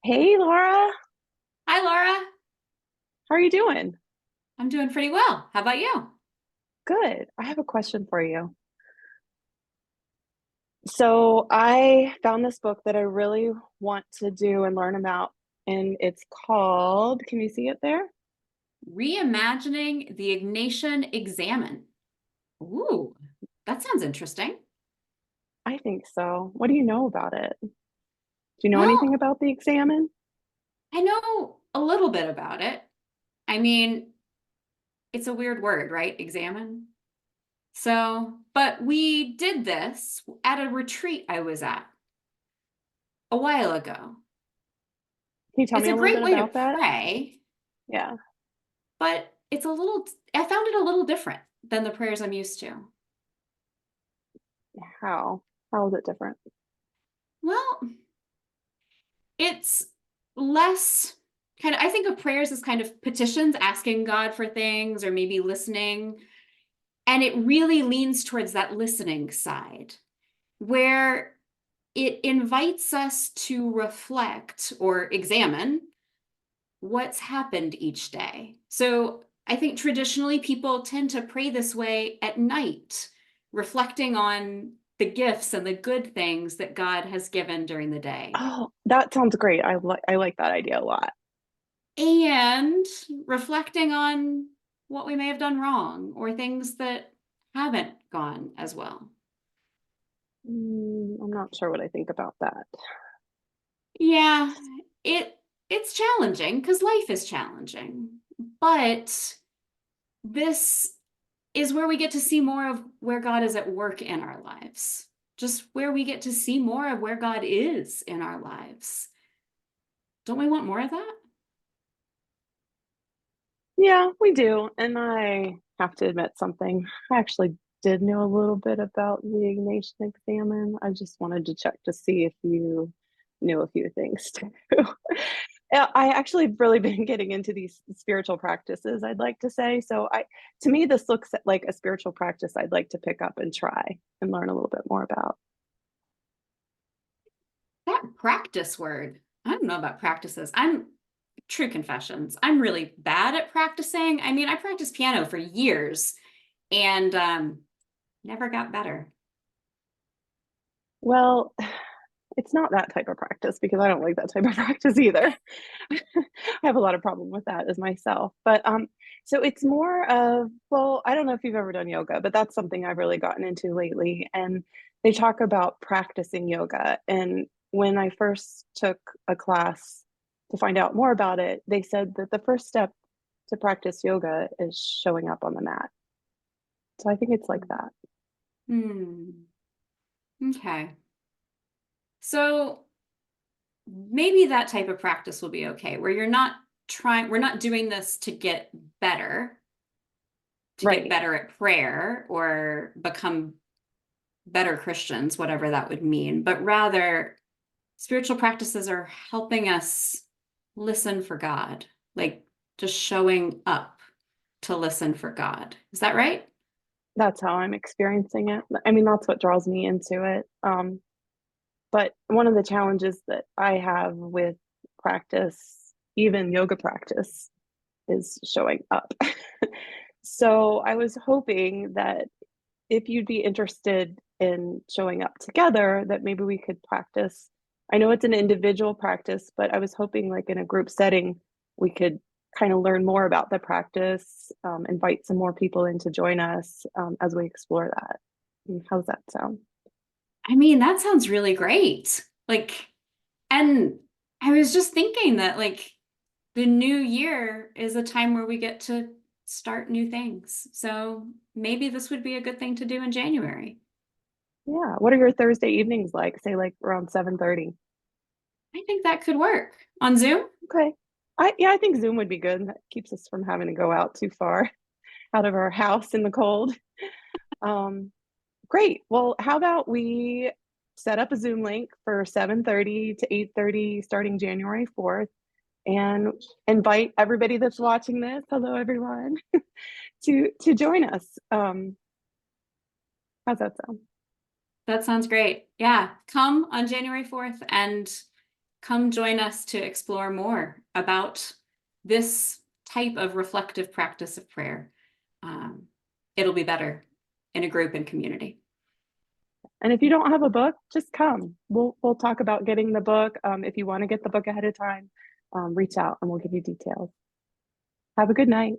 Hey Laura, Hi, Laura. how are you doing? I'm doing pretty well. How about you? Good. I have a question for you. So I found this book that I really want to do and learn about, and it's called, can you see it there? Reimagining the Ignatian Examen. Ooh, that sounds interesting. I think so. What do you know about it? Do you know anything Well, about the examine? I know a little bit about it. I mean, it's a weird word, right? Examine. But we did this at a retreat I was at a while ago. Can you tell It's me a a little great bit way to about that? pray, Yeah. but I found it a little different than the prayers I'm used to. How? How is it different? Well, it's less I think of prayers as kind of petitions, asking God for things or maybe listening. And it really leans towards that listening side where it invites us to reflect or examine what's happened each day. So I think traditionally people tend to pray this way at night, reflecting on the gifts and the good things that God has given during the day. Oh, that sounds great. I like that idea a lot. And reflecting on what we may have done wrong or things that haven't gone as well. I'm not sure what I think about that. Yeah, it it's challenging because life is challenging. But this is where we get to see more of where God is at work in our lives. Just where we get to see more of where God is in our lives. Don't we want more of that? Yeah, we do. And I have to admit something. I actually did know a little bit about the Ignatian examen. I just wanted to check to see if you knew a few things too. Yeah, I actually have really been getting into these spiritual practices, I'd like to say. To me, this looks like a spiritual practice I'd like to pick up and try and learn a little bit more about. That practice word. I don't know about practices. I'm true confessions. I'm really bad at practicing. I mean, I practiced piano for years and never got better. Well, it's not that type of practice because I don't like that type of practice either. I have a lot of problem with that as myself. So it's more of, well, I don't know if you've ever done yoga, but that's something I've really gotten into lately. And they talk about practicing yoga. And when I first took a class to find out more about it, they said that the first step to practice yoga is showing up on the mat. So I think it's like that. Hmm. Okay. So maybe that type of practice will be okay, where we're not doing this to get Right. better at prayer or become better Christians, whatever that would mean, but rather spiritual practices are helping us listen for God, like just showing up to listen for God. Is that right? That's how I'm experiencing it. I mean, that's what draws me into it. But one of the challenges that I have with practice, even yoga practice, is showing up. So I was hoping that if you'd be interested in showing up together, that maybe we could practice. I know it's an individual practice, but I was hoping, like in a group setting, we could kind of learn more about the practice, invite some more people in to join us as we explore that. How's that sound? I mean, that sounds really great. And I was just thinking that, the new year is a time where we get to start new things. So maybe this would be a good thing to do in January. Yeah. What are your Thursday evenings like? Say like around 7:30. I think that could work on Zoom. Okay. I think Zoom would be good. That keeps us from having to go out too far out of our house in the cold. Um, Great. Well, how about we set up a Zoom link for 7:30 to 8:30 starting January 4th and invite everybody that's watching this, hello everyone, to join us. How's that sound? That sounds great. Yeah, come on January 4th and come join us to explore more about this type of reflective practice of prayer. It'll be better in a group and community. And if you don't have a book, just come. We'll talk about getting the book. If you want to get the book ahead of time, reach out and we'll give you details. Have a good night.